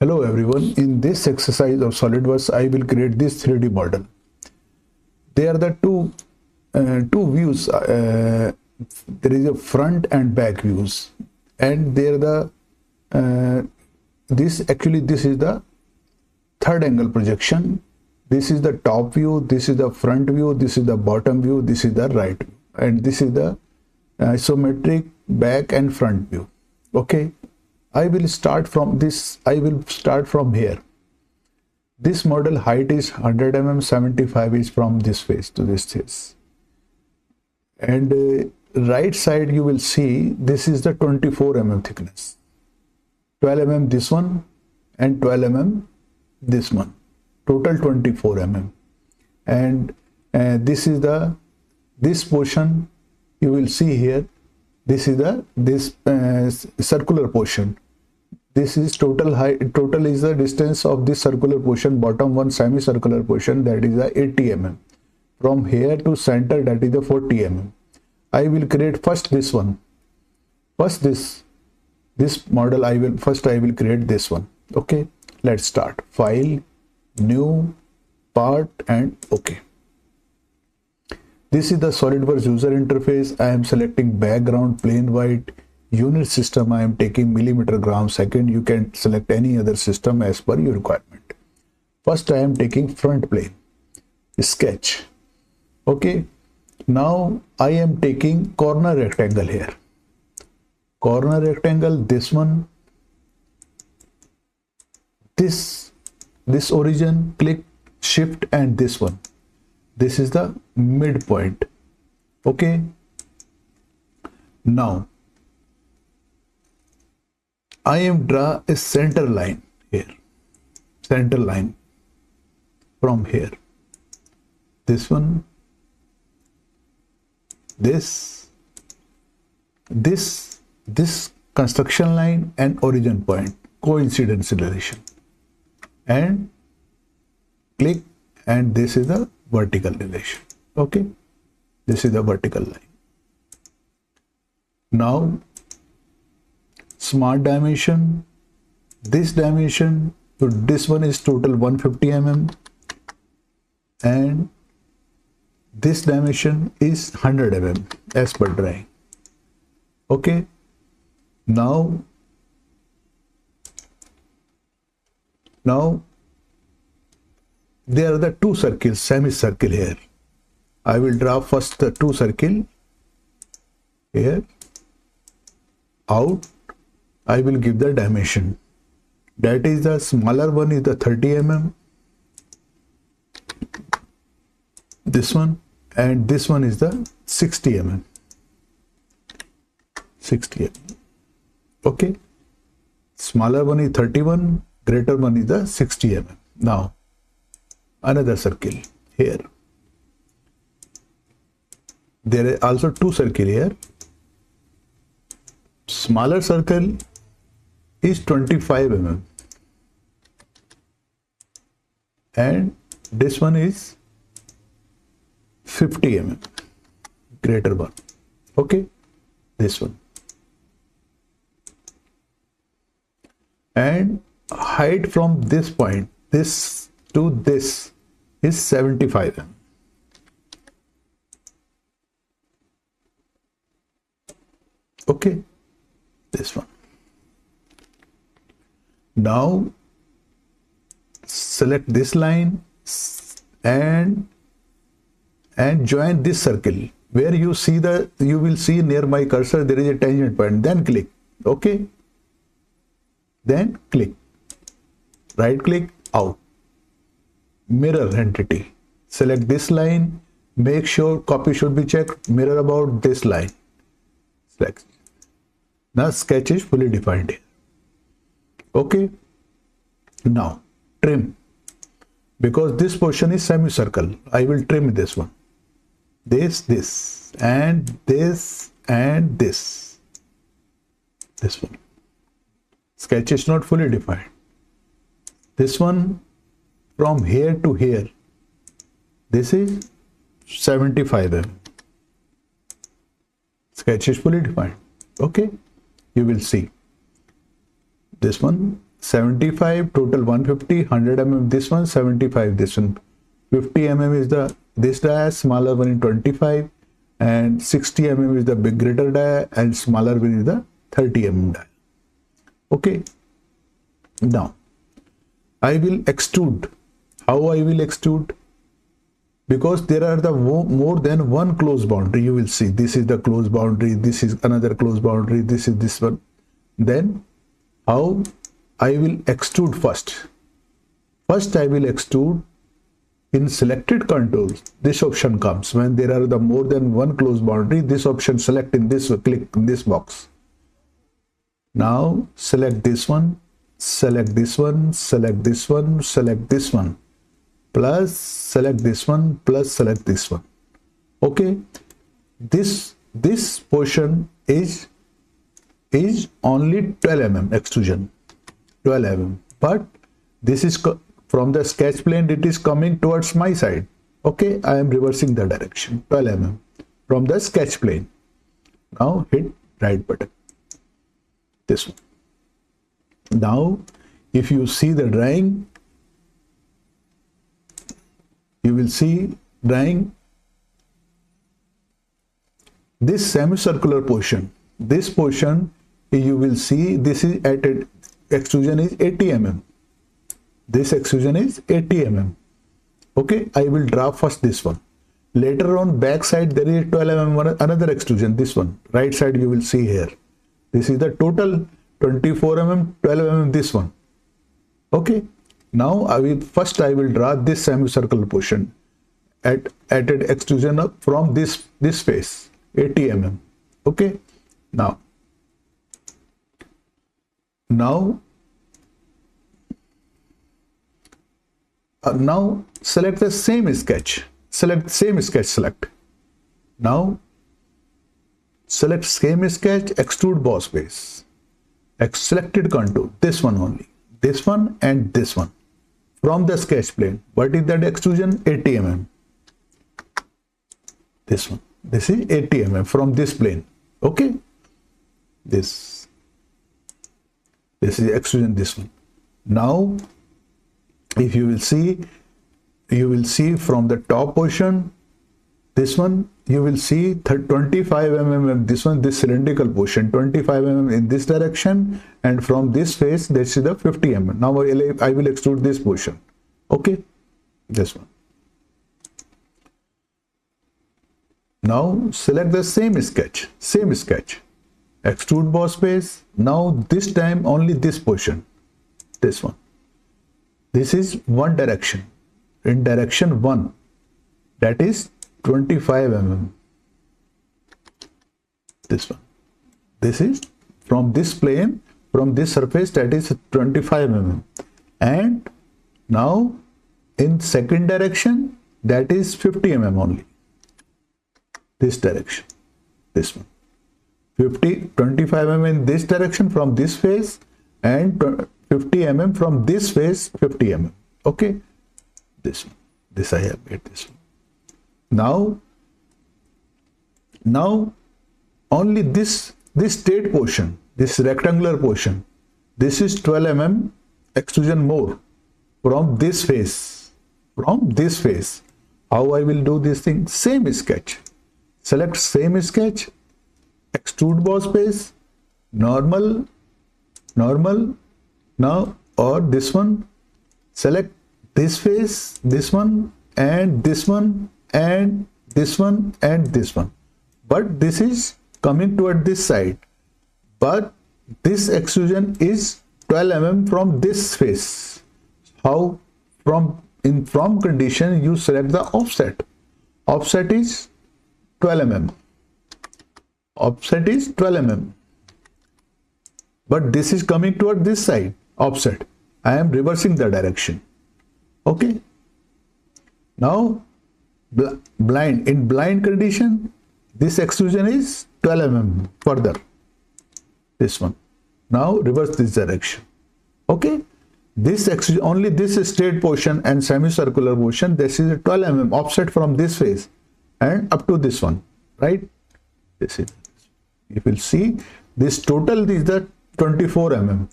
Hello everyone, in this exercise of SolidWorks, I will create this 3D model. There are the two views. There is a front and back views, and there the this is the third angle projection. This is the top view. This is the front view. This is the bottom view. This is the right view, and this is the isometric back and front view. Okay. I will start from this. I will start from here. This model height is 100 mm, 75 is from this face to this face. And right side you will see this is the 24 mm thickness. 12 mm this one and 12 mm this one. Total 24 mm. And this is this portion you will see here. This is this circular portion. This is total height. Total is the distance of this circular portion, bottom one semicircular portion, that is the 80 mm. From here to center, that is the 40 mm. I will create first this one. First this model I will create this one. Okay, let's start. File, new, part, and okay. This is the SolidWorks user interface. I am selecting background plain white. Unit system I am taking millimeter gram second. You can select any other system as per your requirement. First I am taking front plane, sketch. Okay, now I am taking corner rectangle here. Corner rectangle, this one, this origin, click shift, and this one. This is the midpoint. Okay, now I am draw a center line here. Center line from here. This one, this construction line and origin point, coincidence relation, and click, and this is the vertical relation. Okay, this is the vertical line. Now smart dimension, this dimension to this one is total 150 mm, and this dimension is 100 mm as per drawing. Okay, now there are the two circles, semicircle here. I will draw first the two circle here. Out I will give the dimension. That is the smaller one is the 30 mm. This one, and this one is the 60 mm. 60 mm. Okay. Smaller one is 31, greater one is the 60 mm. Now another circle here. There are also two circle here. Smaller circle is 25 mm, and this one is 50 mm, greater one. Okay, this one, and height from this point, this to this, is 75 mm. Okay, this one. Now select this line and join this circle. Where you will see near my cursor there is a tangent point. Then click. Okay. Then click. Right click, out. Mirror entity. Select this line. Make sure copy should be checked. Mirror about this line. Select. Now sketch is fully defined here. Okay. Now trim. Because this portion is semicircle, I will trim this one. This, and this, and this. This one. Sketch is not fully defined. This one from here to here. This is 75 mm. Sketch is fully defined. Okay. You will see. This one 75, total 150, 100 mm this one, 75 this one, 50 mm is the this dia, smaller one in 25, and 60 mm is the big greater dia, and smaller one is the 30 mm dia. Okay. Now I will extrude. How I will extrude? Because there are the more than one close boundary. You will see this is the close boundary, this is another close boundary, this is this one. Then how I will extrude first? First I will extrude in selected contours. This option comes when there are the more than one close boundary. This option select in this, click in this box. Now select this one, select this one, select this one, select this one, plus select this one, plus select this one. Okay, this portion is only 12 mm extrusion, 12 mm, but this is from the sketch plane, it is coming towards my side. Okay, I am reversing the direction, 12 mm from the sketch plane. Now hit right button, this one. Now if you see the drawing, you will see drawing this semicircular portion. This portion you will see this is at extrusion is 80 mm. This extrusion is 80 mm. Okay, I will draw first this one. Later on back side there is 12 mm another extrusion, this one. Right side you will see here. This is the total 24 mm, 12 mm this one. Okay. Now I will draw this semicircular portion at an extrusion from this face 80 mm. Okay. Now select the same sketch. Select. Now select same sketch, extrude boss base. Selected contour. This one only. This one and this one. From the sketch plane. What is that extrusion? 80 mm. This one. This is 80 mm from this plane. Okay. This is extrusion, this one. Now if you will see from the top portion, this one you will see 25 mm, this one, this cylindrical portion 25 mm in this direction, and from this face this is the 50 mm. Now I will extrude this portion. Okay, this one. Now select the same sketch, extrude boss base. Now this time only this portion, this one. This is one direction, in direction 1, that is 25 mm. This one. This is from this plane, from this surface, that is 25 mm. And now in second direction, that is 50 mm only. This direction, this one. 25 mm in this direction from this face, and 50 mm from this face, 50 mm. Okay, this one. This I have made this one. Now only this straight portion, this rectangular portion, this is 12 mm extrusion more from this face. How I will do this thing? Same sketch. Select same sketch, extrude boss base, normal. Now, or this one, select this face, this one, and this one, and this one, and this one. But this is coming toward this side. But this extrusion is 12 mm from this face. How? From condition you select the offset. Offset is 12 mm. Offset is 12 mm. But this is coming toward this side. Offset. I am reversing the direction. Okay. Now in blind condition, this extrusion is 12 mm further. This one. Now reverse this direction. Okay. This extrusion, only this straight portion and semicircular portion, this is a 12 mm offset from this face and up to this one. Right. This is. You will see this total is the 24 mm.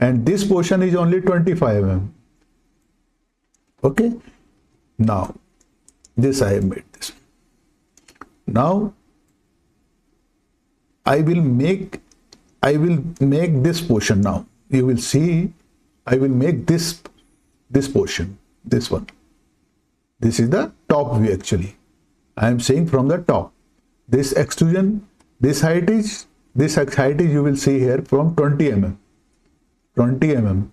and this portion is only 25 mm. Okay, now this I have made this. Now I will make this portion. Now you will see I will make this portion, this one. This is the top view actually. I am saying from the top. This extrusion, this height is you will see here from 20 mm. 20 mm.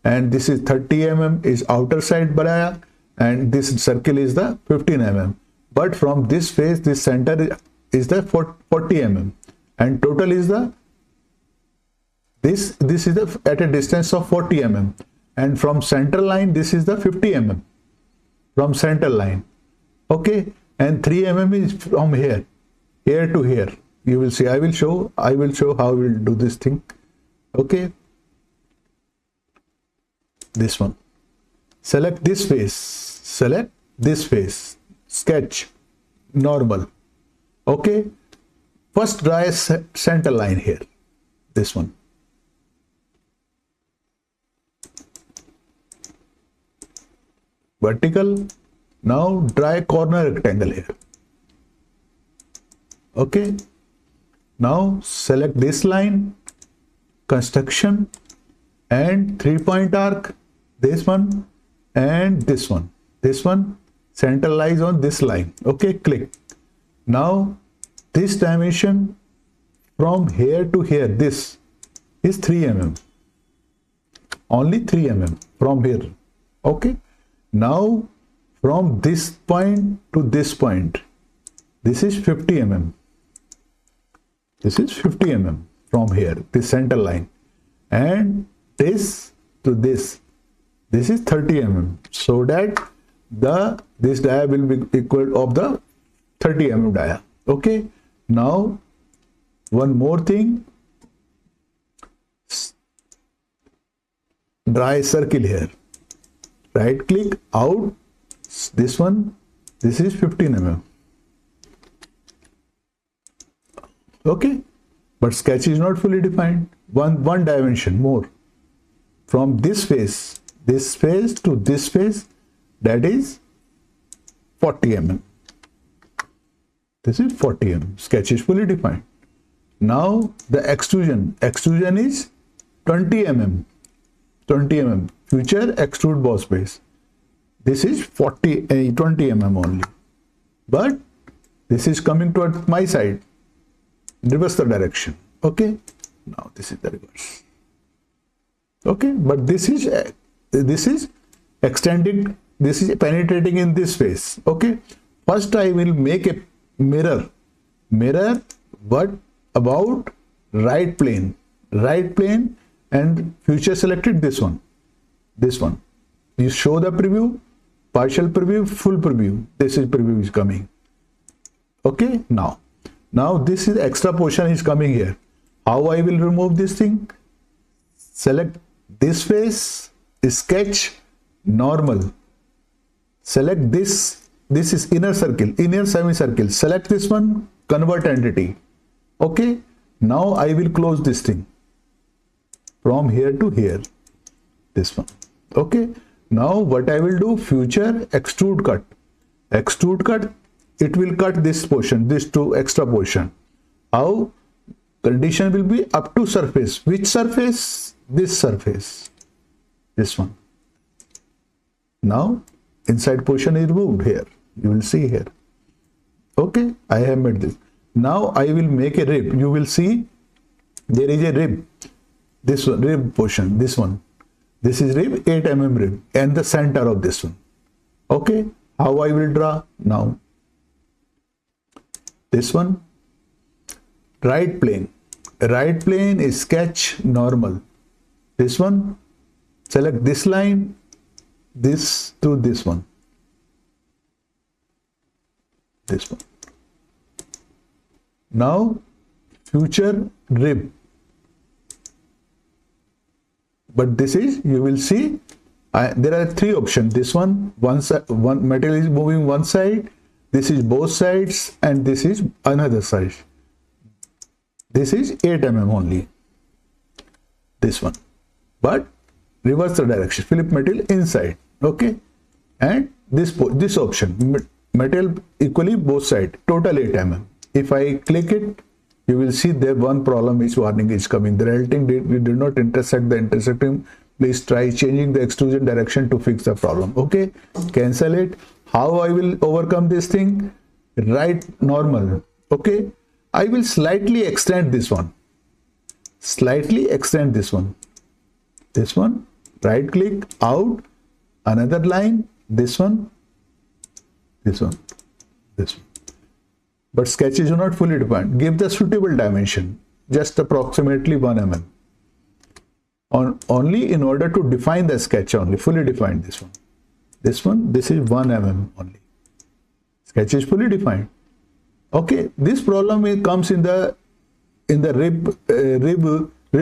And this is 30 mm is outer side banaya, and this circle is the 15 mm. But from this face, this center is the 40 mm, and total is the this is the at a distance of 40 mm, and from center line this is the 50 mm from center line. Okay, and 3 mm is from here to here. You will see. I will show how we will do this thing. Okay, this one. Select this face. Sketch normal. Okay, first draw a center line here. This one. Vertical. Now draw a corner rectangle here. Okay, now select this line, construction, and 3-point arc, this one and this one. This one center lies on this line. Okay, click. Now this dimension from here to here, this is 3 mm. Only 3 mm from here. Okay, now from this point to this point, this is 50 mm. This is 50 mm from here, this center line, and this to this is 30 mm, so that this dia will be equal of the 30 mm dia. Okay, now one more thing, draw a circle here, right click, out, this one, this is 15 mm. Okay, but sketch is not fully defined. One dimension more from this face to this face, that is 40 mm. This is 40 mm. Sketch is fully defined. Now the extrusion is 20 mm. 20 mm. Future extrude boss base. This is 20 mm only. But this is coming towards my side. Reverse the direction. Okay, now this is the reverse. Okay, but this is extending, this is penetrating in this face. Okay, first I will make a mirror, but about right plane, and future selected this one. You show the preview, partial preview, full preview. This is preview is coming. Okay, now this is extra portion is coming here. How I will remove this thing? Select this face, sketch, normal. Select this is inner circle, inner semicircle. Select this one, convert entity. Okay, now I will close this thing from here to here, this one. Okay, now what I will do, future extrude cut, it will cut this portion, this two extra portion. How? Condition will be up to surface. Which surface? This surface, this one. Now inside portion is removed here. You will see here. Okay, I have made this. Now I will make a rib. You will see there is a rib. This one, rib portion, this one. This is rib, 8 mm rib, and the center of this one. Okay, how I will draw now? This one, right plane is sketch, normal. This one, select this line, this to this one. Now future rib, but this is, you will see there are three options. This one material is moving one side, this is both sides, and this is another side. This is 8 mm only, this one. but reverse the direction, flip metal inside. Okay, and this option, metal equally both side, total 8 mm. If I click it, you will see there one problem is warning is coming. The resulting did not intersect the intersecting. Please try changing the extrusion direction to fix the problem. Okay, cancel it. How I will overcome this thing? Right normal. Okay, I will slightly extend this one. Slightly extend this one. This one. Right click, out, another line, this one, this one, this one. But sketches are not fully defined. Give the suitable dimension, just approximately 1 mm. Only in order to define the sketch only, fully define this one. This one, this is 1 mm only. Sketch is fully defined. Okay, this problem comes in the rib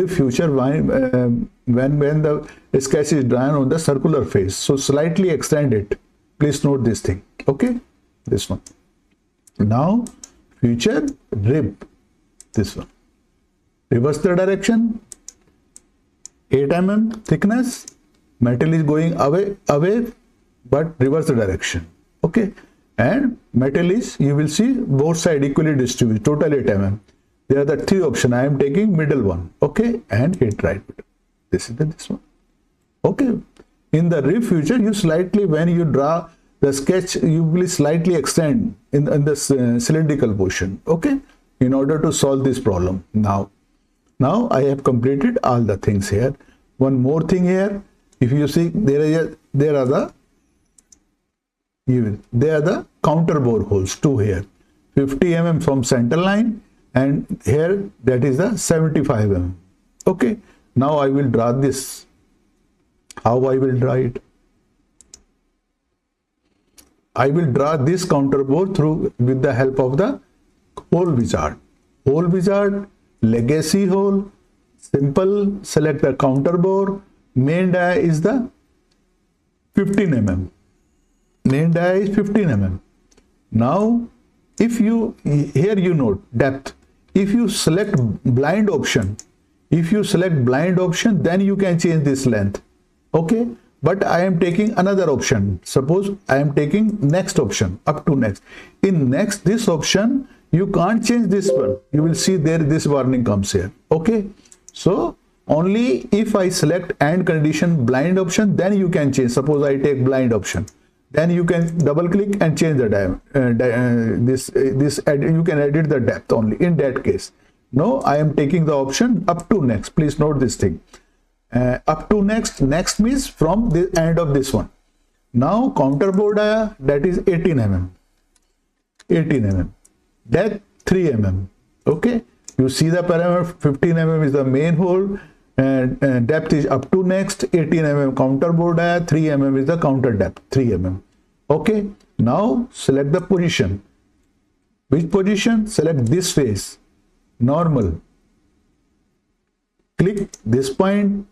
future when the sketch is drawn on the circular face. So slightly extend it. Please note this thing. Okay, this one. Now future rib, this one. Reverse the direction. 8 mm thickness. Metal is going away, but reverse the direction. Okay, and metal is, you will see both side equally distributed. Total 8 mm. There are the 3 options. I am taking middle one. Okay, and hit right. This is this one. Okay, in the rib feature, you slightly, when you draw the sketch, you will slightly extend in the cylindrical portion. Okay, in order to solve this problem. Now I have completed all the things here. One more thing here. If you see, there are the counter bore holes, 2 here, 50 mm from center line, and here that is the 75 mm. Okay, now I will draw this. How I will draw it? I will draw this counter bore through with the help of the hole wizard. Hole wizard, legacy hole, simple, select the counter bore. Main dia is the 15 mm. Main dia is 15 mm. Now, if you, here you note depth. If you select blind option, then you can change this length. Okay, but I am taking another option. Suppose I am taking next option, up to next. In next, this option, you can't change this one. You will see there this warning comes here. Okay, so only if I select and condition blind option, then you can change. Suppose I take blind option, then you can double click and change the you can edit the depth only in that case. No, I am taking the option up to next. Please note this thing. Up to next means from the end of this one. Now counter bore dia, that is 18 mm. 18 mm. Depth 3 mm. Okay, you see the parameter. 15 mm is the main hole, and depth is up to next. 18 mm counter bore dia, 3 mm is the counter depth, 3 mm. Okay, now select the position. Which position? Select this face, normal. Click this point,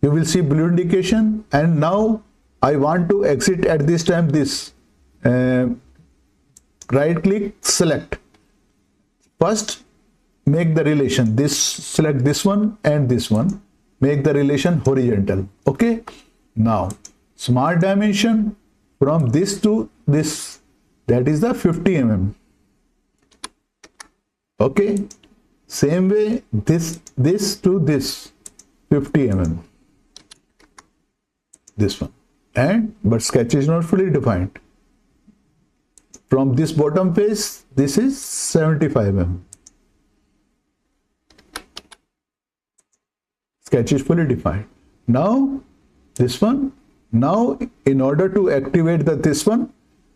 you will see blue indication, and now I want to exit at this time. This right click, select. First make the relation, this, select this one and this one, make the relation horizontal. Okay, now smart dimension from this to this, that is the 50 mm. Okay, same way this to this 50 mm, this one, and but sketch is not fully defined. From this bottom face, this is 75 mm. Sketch is fully defined. Now this one. Now in order to activate this one,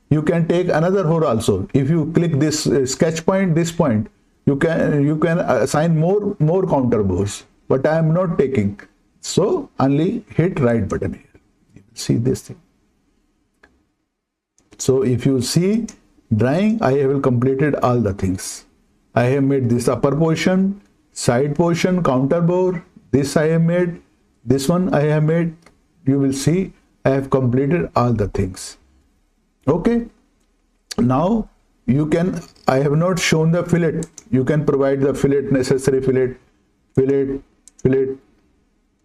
you can take another hole also. If you click this sketch point, this point, you can assign more counter bores, but I am not taking. So only hit right button here. You see this thing. So if you see drawing, I have completed all the things. I have made this upper portion, side portion, counter bore. This I have made. This one I have made. You will see I have completed all the things. Okay. Now you can, I have not shown the fillet. You can provide the fillet, necessary fillet,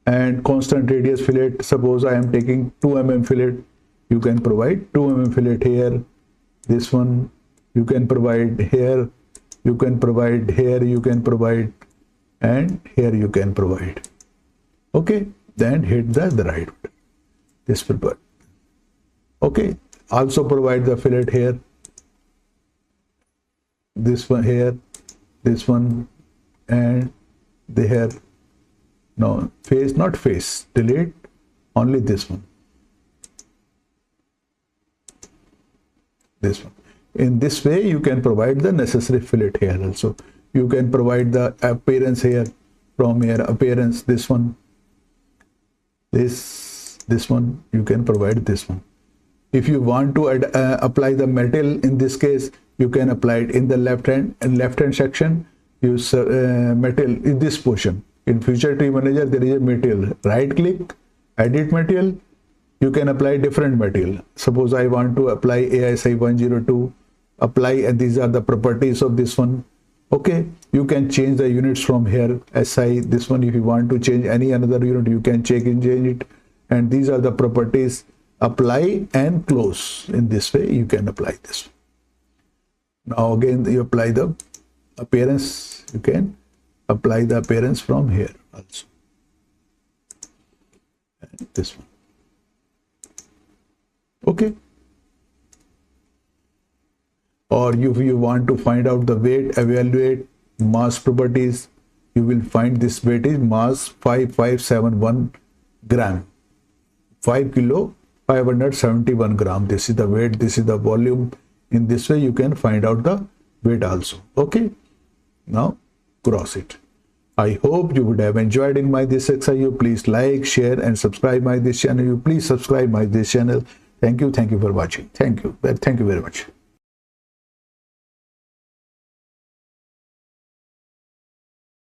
And constant radius fillet, suppose I am taking 2 mm fillet, you can provide 2 mm fillet here. This one you can provide here, you can provide here, you can provide, and here you can provide. Okay, then hit the right one. This prepared. Okay, also provide the fillet here, this one here, this one, and there. No, face, not face, delete, only this one. This one. In this way, you can provide the necessary fillet here also. You can provide the appearance here, from here, appearance, this one, this one, you can provide this one. If you want to apply the metal, in this case, you can apply it in the left hand section, use metal in this portion. In Feature Tree Manager, there is a material. Right click, edit material. You can apply different material. Suppose I want to apply ASI 102. Apply, and these are the properties of this one. Okay, you can change the units from here. SI, this one, if you want to change any another unit, you can change it. And these are the properties. Apply and close. In this way, you can apply this. Now again, you apply the appearance. You can apply the appearance from here also. And this one. Okay. Or if you want to find out the weight, evaluate mass properties, you will find this weight is mass 5571 gram. 5 kilo 571 gram. This is the weight, this is the volume. In this way, you can find out the weight also. Okay. Now cross it. I hope you would have enjoyed in my this exercise. You please like, share, and subscribe my this channel. You please subscribe my this channel. Thank you for watching. Thank you very much.